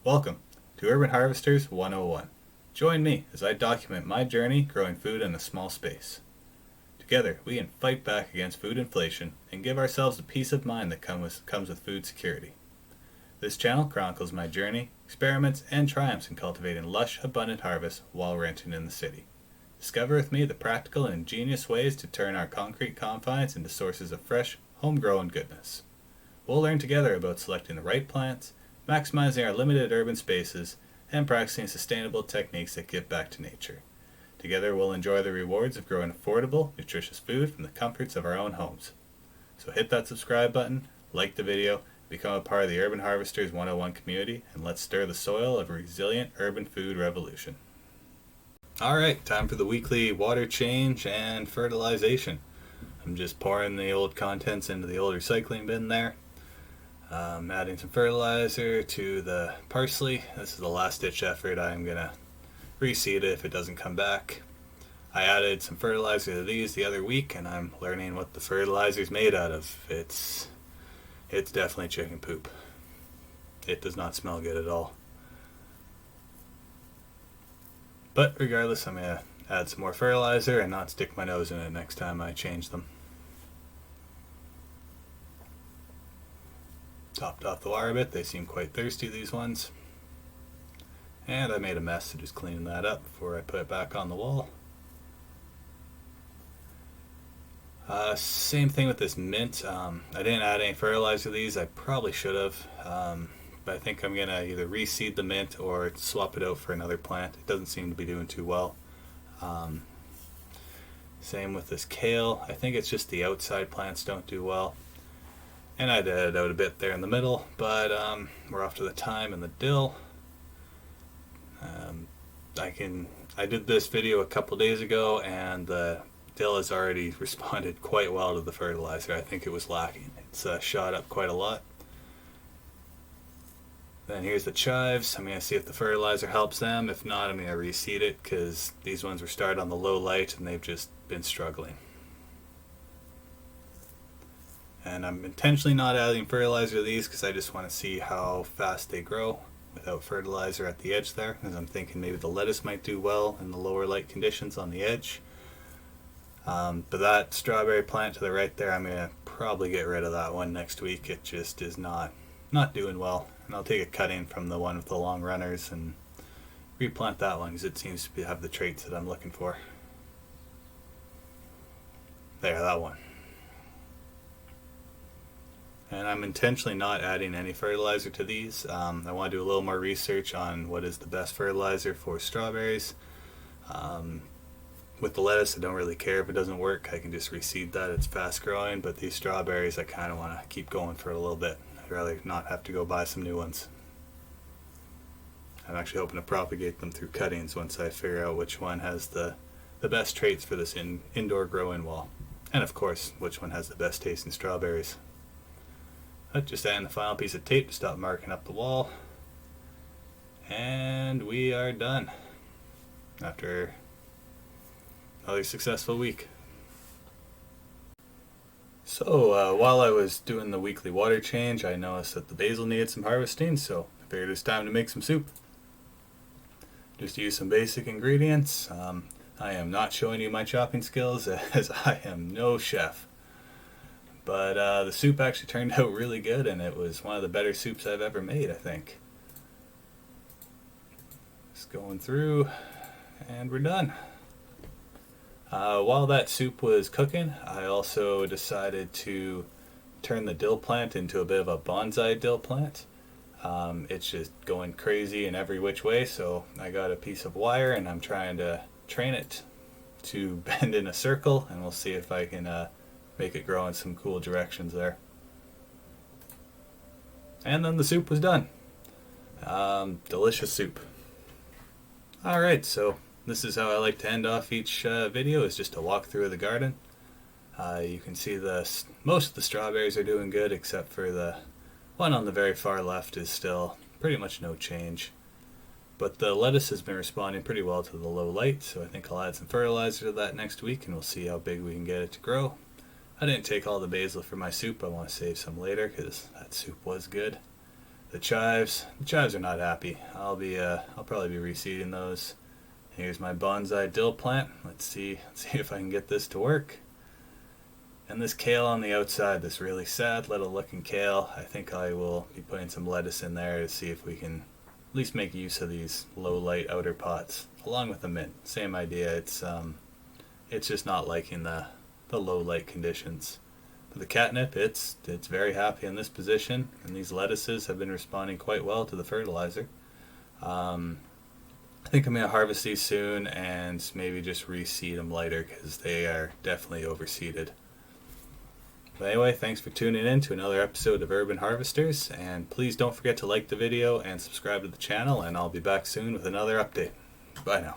Welcome to Urban Harvesters 101. Join me as I document my journey growing food in a small space. Together, we can fight back against food inflation and give ourselves the peace of mind that comes with food security. This channel chronicles my journey, experiments, and triumphs in cultivating lush, abundant harvests while renting in the city. Discover with me the practical and ingenious ways to turn our concrete confines into sources of fresh, homegrown goodness. We'll learn together about selecting the right plants, maximizing our limited urban spaces, and practicing sustainable techniques that give back to nature. Together we'll enjoy the rewards of growing affordable, nutritious food from the comforts of our own homes. So hit that subscribe button, like the video, become a part of the Urban Harvesters 101 community, and let's stir the soil of a resilient urban food revolution. Alright, time for the weekly water change and fertilization. I'm just pouring the old contents into the old recycling bin there. Adding some fertilizer to the parsley. This is the last ditch effort. I'm going to reseed it if it doesn't come back. I added some fertilizer to these the other week, and I'm learning what the fertilizer is made out of. It's definitely chicken poop. It does not smell good at all. But regardless, I'm going to add some more fertilizer and not stick my nose in it next time I change them. Topped off the water a bit. They seem quite thirsty, these ones. And I made a mess, so just cleaning that up before I put it back on the wall. Same thing with this mint. I didn't add any fertilizer to these. I probably should have. But I think I'm going to either reseed the mint or swap it out for another plant. It doesn't seem to be doing too well. Same with this kale. I think it's just the outside plants don't do well. And I did it out a bit there in the middle, but we're off to the thyme and the dill. I did this video a couple days ago, and the dill has already responded quite well to the fertilizer. I think it was lacking. It's shot up quite a lot. Then here's the chives. I'm going to see if the fertilizer helps them. If not, I'm going to reseed it because these ones were started on the low light and they've just been struggling. And I'm intentionally not adding fertilizer to these because I just want to see how fast they grow without fertilizer at the edge there, because I'm thinking maybe the lettuce might do well in the lower light conditions on the edge. But that strawberry plant to the right there, I'm going to probably get rid of that one next week. It just is not doing well. And I'll take a cutting from the one with the long runners and replant that one because it seems to have the traits that I'm looking for. There, that one. And I'm intentionally not adding any fertilizer to these. I want to do a little more research on what is the best fertilizer for strawberries. With the lettuce, I don't really care if it doesn't work. I can just reseed that. It's fast growing. But these strawberries, I kind of want to keep going for a little bit. I'd rather not have to go buy some new ones. I'm actually hoping to propagate them through cuttings once I figure out which one has the best traits for this indoor growing wall. And of course, which one has the best taste in strawberries. Just adding the final piece of tape to stop marking up the wall. And we are done after another successful week. So while I was doing the weekly water change, I noticed that the basil needed some harvesting, so I figured it was time to make some soup. Just use some basic ingredients. I am not showing you my chopping skills as I am no chef. But the soup actually turned out really good, and it was one of the better soups I've ever made, I think. Just going through, and we're done. While that soup was cooking, I also decided to turn the dill plant into a bit of a bonsai dill plant. It's just going crazy in every which way, so I got a piece of wire, and I'm trying to train it to bend in a circle, and we'll see if I can make it grow in some cool directions there. And then the soup was done. Delicious soup. Alright, so this is how I like to end off each video, is just a walkthrough of the garden. You can see most of the strawberries are doing good, except for the one on the very far left is still pretty much no change. But the lettuce has been responding pretty well to the low light, so I think I'll add some fertilizer to that next week and we'll see how big we can get it to grow. I didn't take all the basil for my soup. I want to save some later because that soup was good. the chives are not happy. I'll probably be reseeding those. Here's my bonsai dill plant. Let's see if I can get this to work. And this kale on the outside, this really sad little looking kale, I think I will be putting some lettuce in there to see if we can at least make use of these low light outer pots, along with the mint. Same idea. It's just not liking the low light conditions. But the catnip, it's very happy in this position, and these lettuces have been responding quite well to the fertilizer. I think I'm going to harvest these soon and maybe just reseed them later because they are definitely overseeded. But anyway, thanks for tuning in to another episode of Urban Harvesters, and please don't forget to like the video and subscribe to the channel, and I'll be back soon with another update. Bye now.